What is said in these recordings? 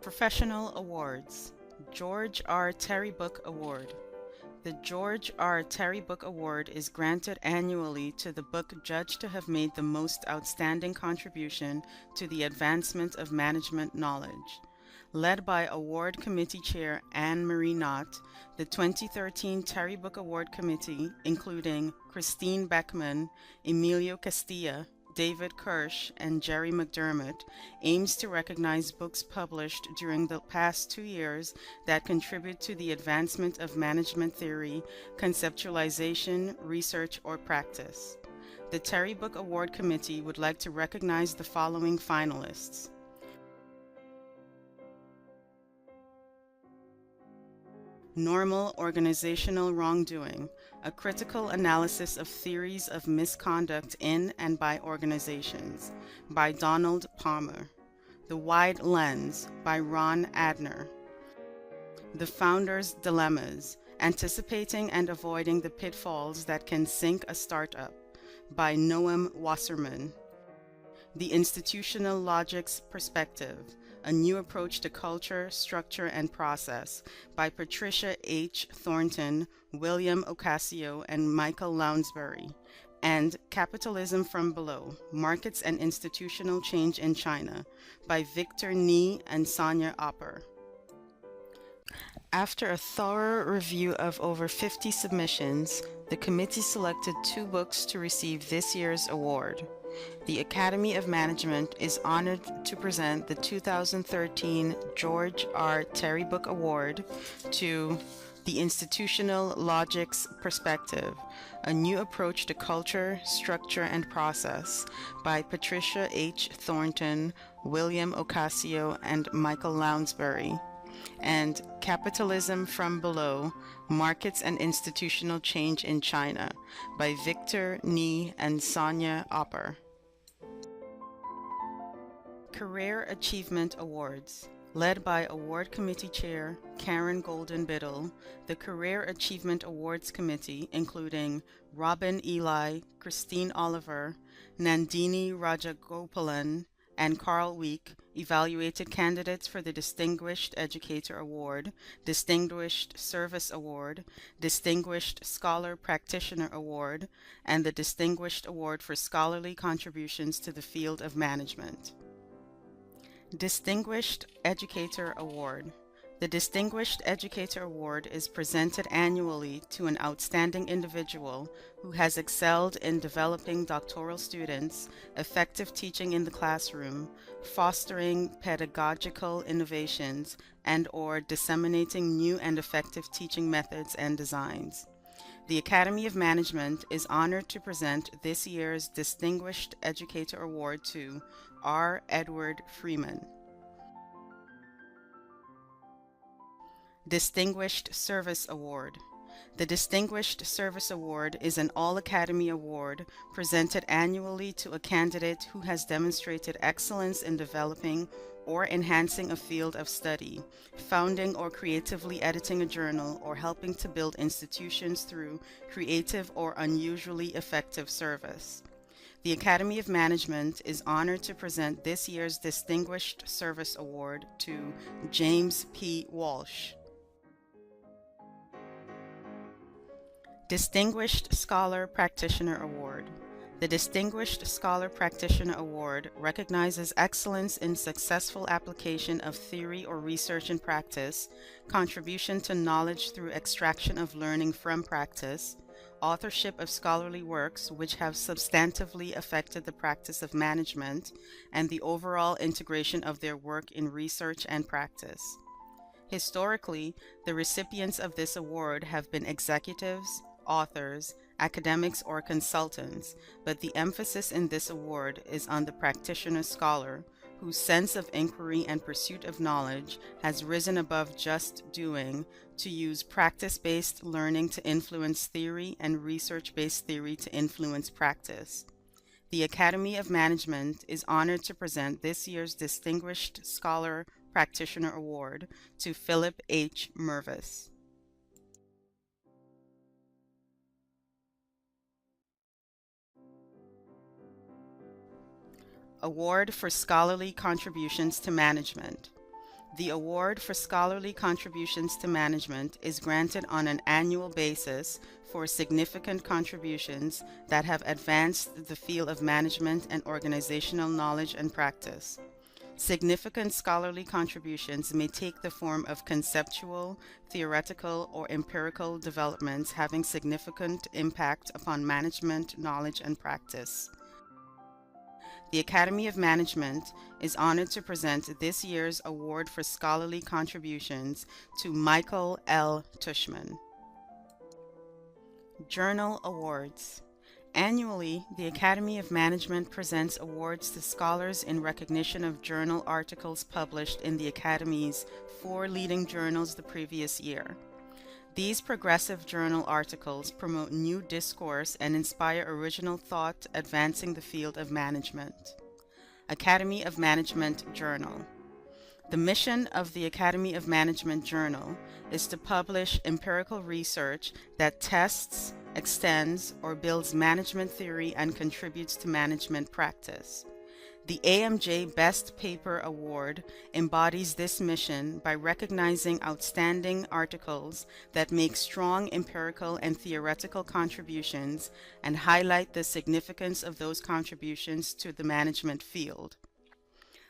Professional Awards. George R. Terry Book Award. The George R. Terry Book Award is granted annually to the book judged to have made the most outstanding contribution to the advancement of management knowledge. Led by Award Committee Chair Anne Marie Knott, the 2013 Terry Book Award Committee, including Christine Beckman, Emilio Castilla, David Kirsch, and Jerry McDermott, aims to recognize books published during the past 2 years that contribute to the advancement of management theory, conceptualization, research, or practice. The Terry Book Award Committee would like to recognize the following finalists. Normal Organizational Wrongdoing, a critical analysis of theories of misconduct in and by organizations, by Donald Palmer. The Wide Lens, by Ron Adner. The Founder's Dilemmas, Anticipating and Avoiding the Pitfalls That Can Sink a Startup, by Noam Wasserman. The Institutional Logic's Perspective, A New Approach to Culture, Structure, and Process, by Patricia H. Thornton, William Ocasio, and Michael Lounsbury. And Capitalism from Below, Markets and Institutional Change in China, by Victor Ni and Sonia Opper. After a thorough review of over 50 submissions, the committee selected 2 books to receive this year's award. The Academy of Management is honored to present the 2013 George R. Terry Book Award to The Institutional Logic's Perspective, A New Approach to Culture, Structure, and Process, by Patricia H. Thornton, William Ocasio, and Michael Lounsbury, and Capitalism from Below, Markets and Institutional Change in China, by Victor Ni and Sonia Opper. Career Achievement Awards. Led by Award Committee Chair Karen Golden Biddle, the Career Achievement Awards Committee, including Robin Eli, Christine Oliver, Nandini Rajagopalan, and Carl Week, evaluated candidates for the Distinguished Educator Award, Distinguished Service Award, Distinguished Scholar Practitioner Award, and the Distinguished Award for Scholarly Contributions to the Field of Management. Distinguished Educator Award. The Distinguished Educator Award is presented annually to an outstanding individual who has excelled in developing doctoral students, effective teaching in the classroom, fostering pedagogical innovations, and/or disseminating new and effective teaching methods and designs. The Academy of Management is honored to present this year's Distinguished Educator Award to R. Edward Freeman. Distinguished Service Award. The Distinguished Service Award is an All-Academy Award presented annually to a candidate who has demonstrated excellence in developing or enhancing a field of study, founding or creatively editing a journal, or helping to build institutions through creative or unusually effective service. The Academy of Management is honored to present this year's Distinguished Service Award to James P. Walsh. Distinguished Scholar Practitioner Award. The Distinguished Scholar Practitioner Award recognizes excellence in successful application of theory or research in practice, contribution to knowledge through extraction of learning from practice, authorship of scholarly works which have substantively affected the practice of management, and the overall integration of their work in research and practice. Historically, the recipients of this award have been executives, authors, academics, or consultants, but the emphasis in this award is on the practitioner scholar whose sense of inquiry and pursuit of knowledge has risen above just doing to use practice-based learning to influence theory and research-based theory to influence practice. The Academy of Management is honored to present this year's Distinguished Scholar Practitioner Award to Philip H. Mervis. Award for Scholarly Contributions to Management. The award for scholarly contributions to management is granted on an annual basis for significant contributions that have advanced the field of management and organizational knowledge and practice. Significant scholarly contributions may take the form of conceptual, theoretical, or empirical developments having significant impact upon management, knowledge, and practice. The Academy of Management is honored to present this year's award for scholarly contributions to Michael L. Cushman. Journal Awards. Annually, the Academy of Management presents awards to scholars in recognition of journal articles published in the Academy's 4 leading journals the previous year. These progressive journal articles promote new discourse and inspire original thought, advancing the field of management. Academy of Management Journal. The mission of the Academy of Management Journal is to publish empirical research that tests, extends, or builds management theory and contributes to management practice. The AMJ Best Paper Award embodies this mission by recognizing outstanding articles that make strong empirical and theoretical contributions and highlight the significance of those contributions to the management field.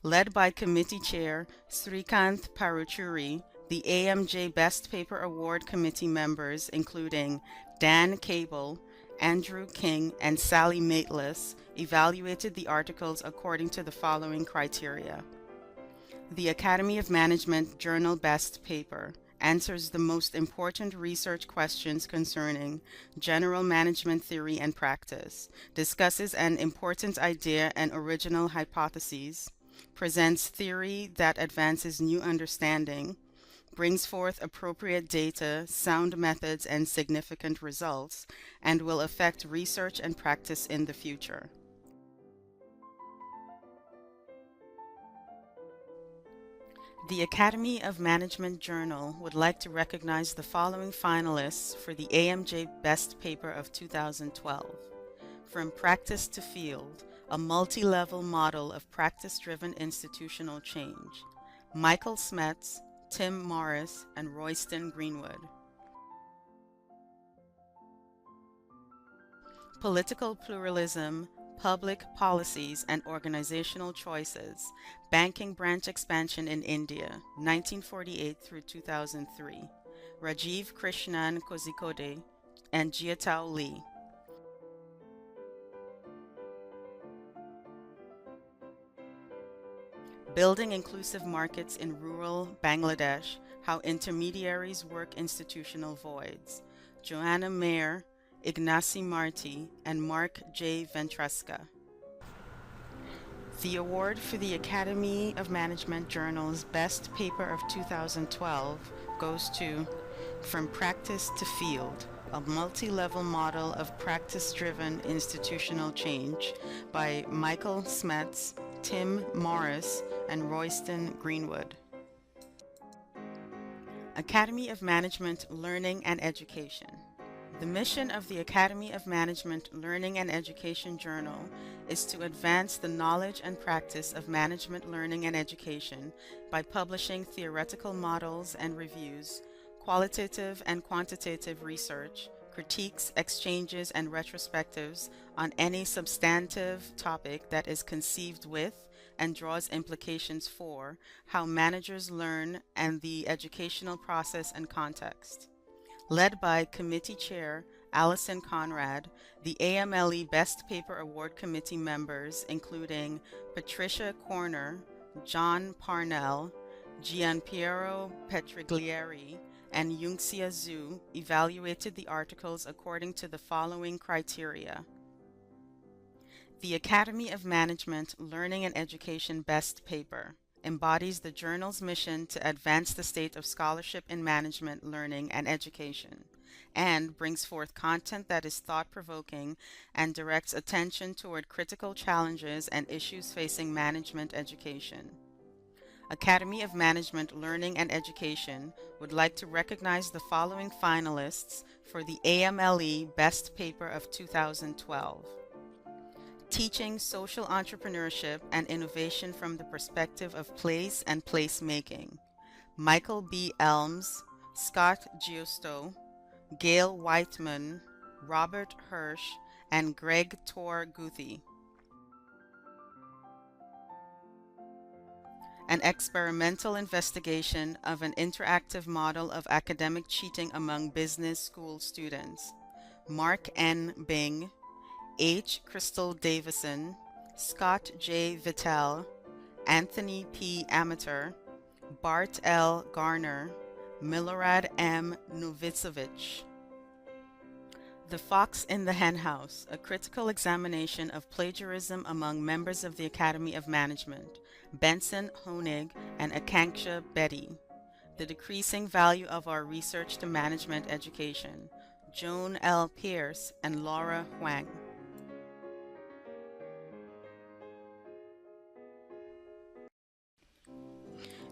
Led by Committee Chair Srikanth Paruchuri, the AMJ Best Paper Award Committee members, including Dan Cable, Andrew King, and Sally Mateless, evaluated the articles according to the following criteria. The Academy of Management Journal Best Paper answers the most important research questions concerning general management theory and practice, discusses an important idea and original hypotheses, presents theory that advances new understanding, brings forth appropriate data, sound methods, and significant results, and will affect research and practice in the future. The Academy of Management Journal would like to recognize the following finalists for the AMJ Best Paper of 2012. From Practice to Field, a multi-level model of practice-driven institutional change. Michael Smets, Tim Morris, and Royston Greenwood. Political Pluralism, Public Policies and Organizational Choices, Banking Branch Expansion in India, 1948 through 2003. Rajiv Krishnan Kozhikode and Jiatao Lee. Building Inclusive Markets in Rural Bangladesh, How Intermediaries Work Institutional Voids. Joanna Mayer, Ignacy Marti, and Mark J. Ventresca. The award for the Academy of Management Journal's Best Paper of 2012 goes to From Practice to Field, a multi-level model of practice-driven institutional change by Michael Smets, Tim Morris, and Royston Greenwood. Academy of Management Learning and Education. The mission of the Academy of Management Learning and Education Journal is to advance the knowledge and practice of management learning and education by publishing theoretical models and reviews, qualitative and quantitative research, critiques, exchanges, and retrospectives on any substantive topic that is conceived with and draws implications for how managers learn and the educational process and context. Led by Committee Chair Allison Conrad, the AMLE Best Paper Award Committee members, including Patricia Corner, John Parnell, Gianpiero Petriglieri, and Yungxia Zhu, evaluated the articles according to the following criteria. The Academy of Management Learning and Education Best Paper embodies the journal's mission to advance the state of scholarship in management, learning, and education, and brings forth content that is thought-provoking and directs attention toward critical challenges and issues facing management education. Academy of Management Learning and Education would like to recognize the following finalists for the AMLE Best Paper of 2012. Teaching Social Entrepreneurship and Innovation from the Perspective of Place and Placemaking, Michael B. Elms, Scott Giusto, Gail Whiteman, Robert Hirsch, and Greg Tor Guthie. An experimental investigation of an interactive model of academic cheating among business school students. Mark N. Bing, H. Crystal Davison, Scott J. Vitale, Anthony P. Amateur, Bart L. Garner, Milorad M. Novicevich. The Fox in the Henhouse, a critical examination of plagiarism among members of the Academy of Management, Benson Honig and Akanksha Betty. The Decreasing Value of Our Research to Management Education, Joan L. Pierce and Laura Huang.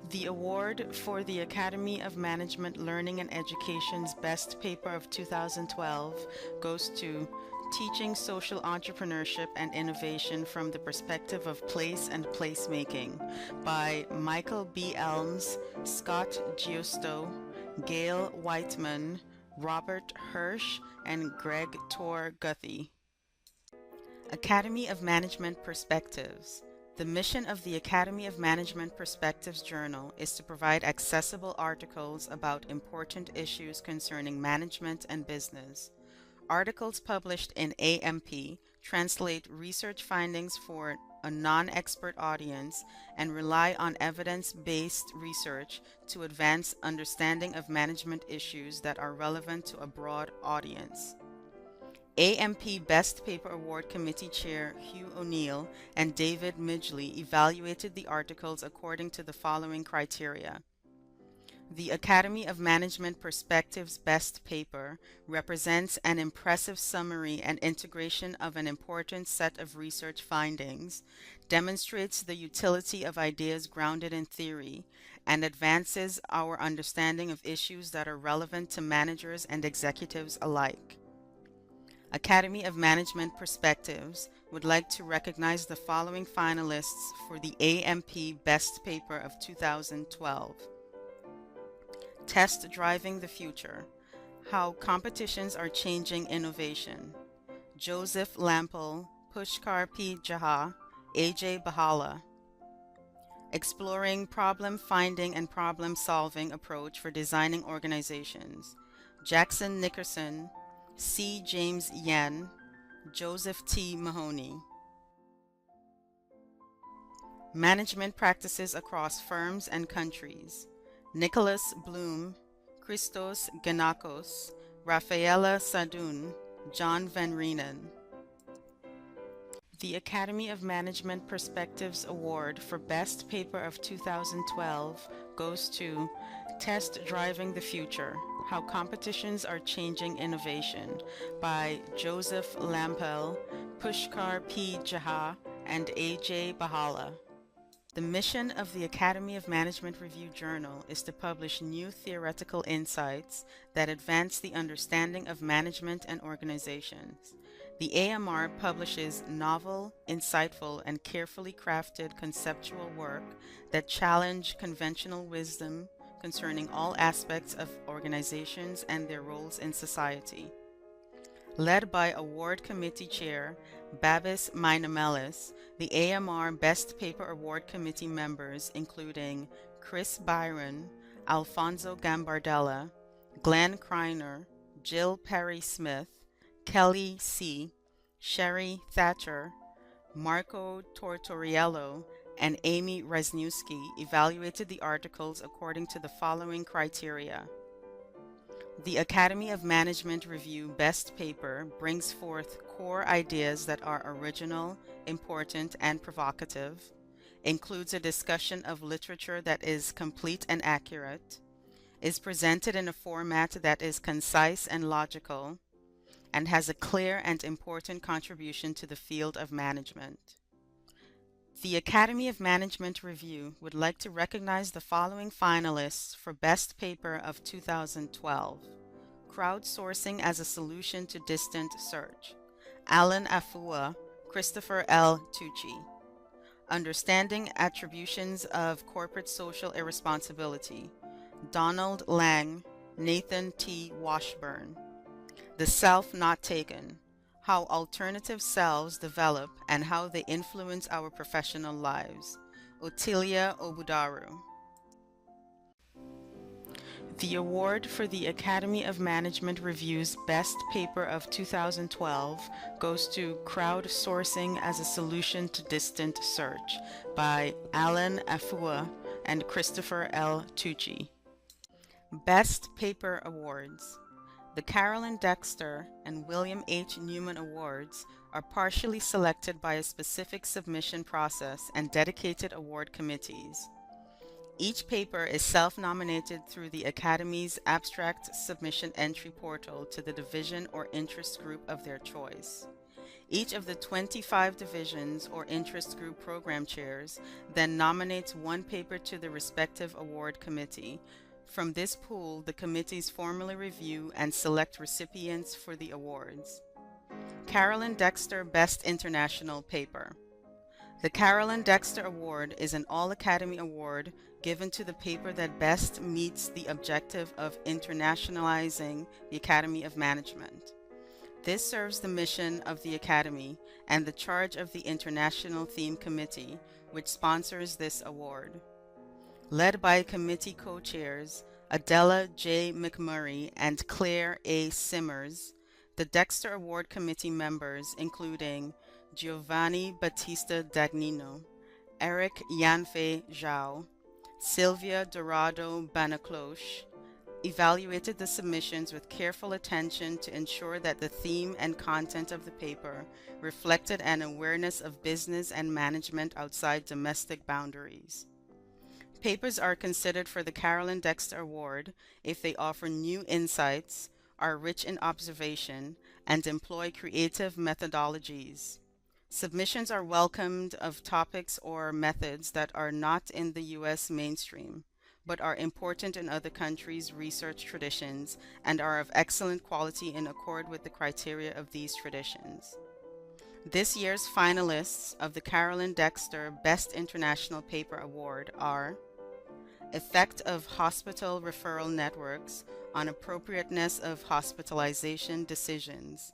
The award for the Academy of Management Learning and Education's Best Paper of 2012 goes to Teaching Social Entrepreneurship and Innovation from the Perspective of Place and Placemaking by Michael B. Elms, Scott Giusto, Gail Whiteman, Robert Hirsch, and Greg Tor Guthie. Academy of Management Perspectives. The mission of the Academy of Management Perspectives Journal is to provide accessible articles about important issues concerning management and business. Articles published in AMP translate research findings for a non-expert audience and rely on evidence-based research to advance understanding of management issues that are relevant to a broad audience. AMP Best Paper Award Committee Chair Hugh O'Neill and David Midgley evaluated the articles according to the following criteria. The Academy of Management Perspectives Best Paper represents an impressive summary and integration of an important set of research findings, demonstrates the utility of ideas grounded in theory, and advances our understanding of issues that are relevant to managers and executives alike. Academy of Management Perspectives would like to recognize the following finalists for the AMP Best Paper of 2012. Test Driving the Future: How Competitions Are Changing Innovation. Joseph Lampel, Pushkar P. Jha, A.J. Bahala. Exploring Problem Finding and Problem Solving Approach for Designing Organizations. Jackson Nickerson, C. James Yen, Joseph T. Mahoney. Management Practices Across Firms and Countries. Nicholas Bloom, Christos Ganakos, Rafaela Sadun, John Van Reenen. The Academy of Management Perspectives Award for Best Paper of 2012 goes to Test Driving the Future: How Competitions Are Changing Innovation by Joseph Lampel, Pushkar P. Jha, and A.J. Bahala. The mission of the Academy of Management Review Journal is to publish new theoretical insights that advance the understanding of management and organizations. The AMR publishes novel, insightful, and carefully crafted conceptual work that challenge conventional wisdom concerning all aspects of organizations and their roles in society. Led by Award Committee Chair Babis Minamelis, the AMR Best Paper Award Committee members including Chris Byron, Alfonso Gambardella, Glenn Kreiner, Jill Perry-Smith, Kelly C., Sherry Thatcher, Marco Tortoriello, and Amy Resniewski evaluated the articles according to the following criteria. The Academy of Management Review Best Paper brings forth core ideas that are original, important, and provocative, includes a discussion of literature that is complete and accurate, is presented in a format that is concise and logical, and has a clear and important contribution to the field of management. The Academy of Management Review would like to recognize the following finalists for Best Paper of 2012. Crowdsourcing as a Solution to Distant Search. Alan Afua, Christopher L. Tucci. Understanding Attributions of Corporate Social Irresponsibility. Donald Lang, Nathan T. Washburn. The Self Not Taken: How Alternative Selves Develop and How They Influence Our Professional Lives. Otilia Obudaru. The award for the Academy of Management Review's Best Paper of 2012 goes to Crowdsourcing as a Solution to Distant Search by Alan Afua and Christopher L. Tucci. Best Paper Awards. The Carolyn Dexter and William H. Newman Awards are partially selected by a specific submission process and dedicated award committees. Each paper is self-nominated through the Academy's abstract submission entry portal to the division or interest group of their choice. Each of the 25 divisions or interest group program chairs then nominates one paper to the respective award committee. From this pool, the committees formally review and select recipients for the awards. Carolyn Dexter Best International Paper. The Carolyn Dexter Award is an All-Academy Award given to the paper that best meets the objective of internationalizing the Academy of Management. This serves the mission of the Academy and the charge of the International Theme Committee, which sponsors this award. Led by committee co-chairs Adela J. McMurray and Claire A. Simmers, the Dexter Award Committee members, including Giovanni Battista Dagnino, Eric Yanfei Zhao, Sylvia Dorado Banacloche, evaluated the submissions with careful attention to ensure that the theme and content of the paper reflected an awareness of business and management outside domestic boundaries. Papers are considered for the Carolyn Dexter Award if they offer new insights, are rich in observation, and employ creative methodologies. Submissions are welcomed of topics or methods that are not in the U.S. mainstream, but are important in other countries' research traditions and are of excellent quality in accord with the criteria of these traditions. This year's finalists of the Carolyn Dexter Best International Paper Award are Effect of Hospital Referral Networks on Appropriateness of Hospitalization Decisions,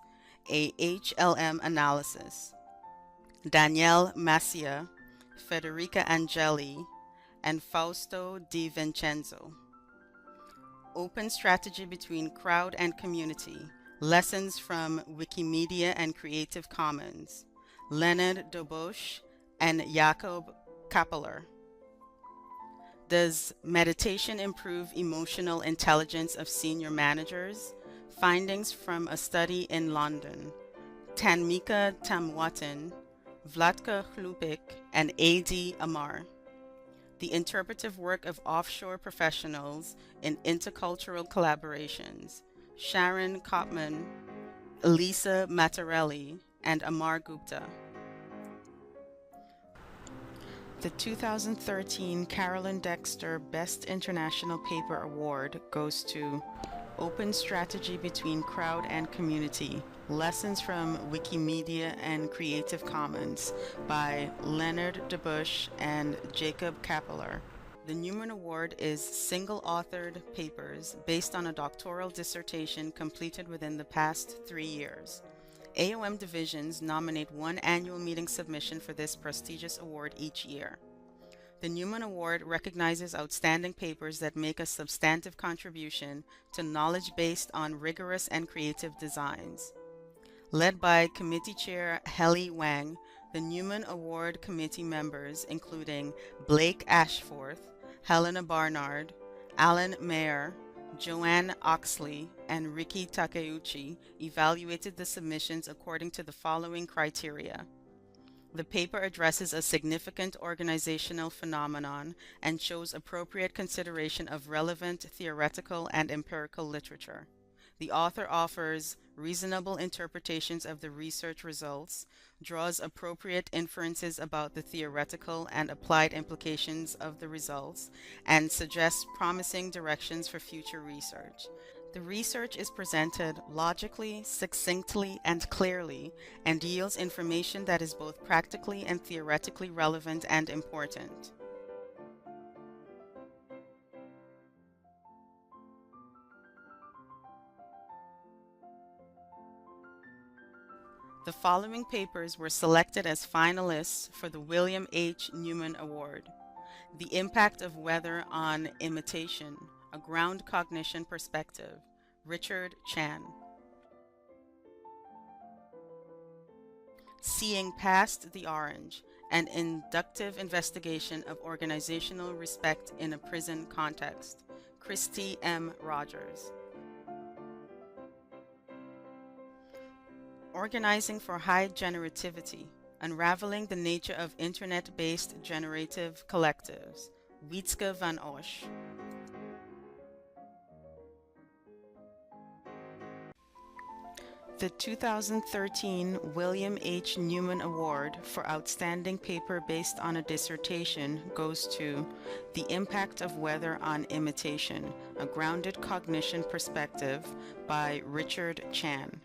a HLM Analysis. Danielle Massia, Federica Angeli, and Fausto Di Vincenzo. Open Strategy Between Crowd and Community, Lessons from Wikimedia and Creative Commons, Leonard Dobosh and Jakob Kappeler. Does meditation improve emotional intelligence of senior managers? Findings from a study in London. Tanmika Tamwatan, Vlatka Hlupik, and A.D. Amar. The interpretive work of offshore professionals in intercultural collaborations. Sharon Kopman, Elisa Mattarelli, and Amar Gupta. The 2013 Carolyn Dexter Best International Paper Award goes to Open Strategy Between Crowd and Community, Lessons from Wikimedia and Creative Commons by Leonard Debush and Jacob Kappeler. The Newman Award is single-authored papers based on a doctoral dissertation completed within the past 3 years. AOM divisions nominate one annual meeting submission for this prestigious award each year. The Newman Award recognizes outstanding papers that make a substantive contribution to knowledge based on rigorous and creative designs. Led by Committee Chair Helly Wang, the Newman Award Committee members, including Blake Ashforth, Helena Barnard, Alan Mayer, Joanne Oxley, and Ricky Takeuchi, evaluated the submissions according to the following criteria. The paper addresses a significant organizational phenomenon and shows appropriate consideration of relevant theoretical and empirical literature. The author offers reasonable interpretations of the research results, draws appropriate inferences about the theoretical and applied implications of the results, and suggests promising directions for future research. The research is presented logically, succinctly, and clearly, and yields information that is both practically and theoretically relevant and important. The following papers were selected as finalists for the William H. Newman Award. The Impact of Weather on Imitation, A Ground Cognition Perspective, Richard Chan. Seeing Past the Orange, an inductive investigation of organizational respect in a prison context, Christy M. Rogers. Organizing for High Generativity, Unraveling the Nature of Internet-Based Generative Collectives, Wietske van Osch. The 2013 William H. Newman Award for Outstanding Paper Based on a Dissertation goes to The Impact of Weather on Imitation, A Grounded Cognition Perspective by Richard Chan.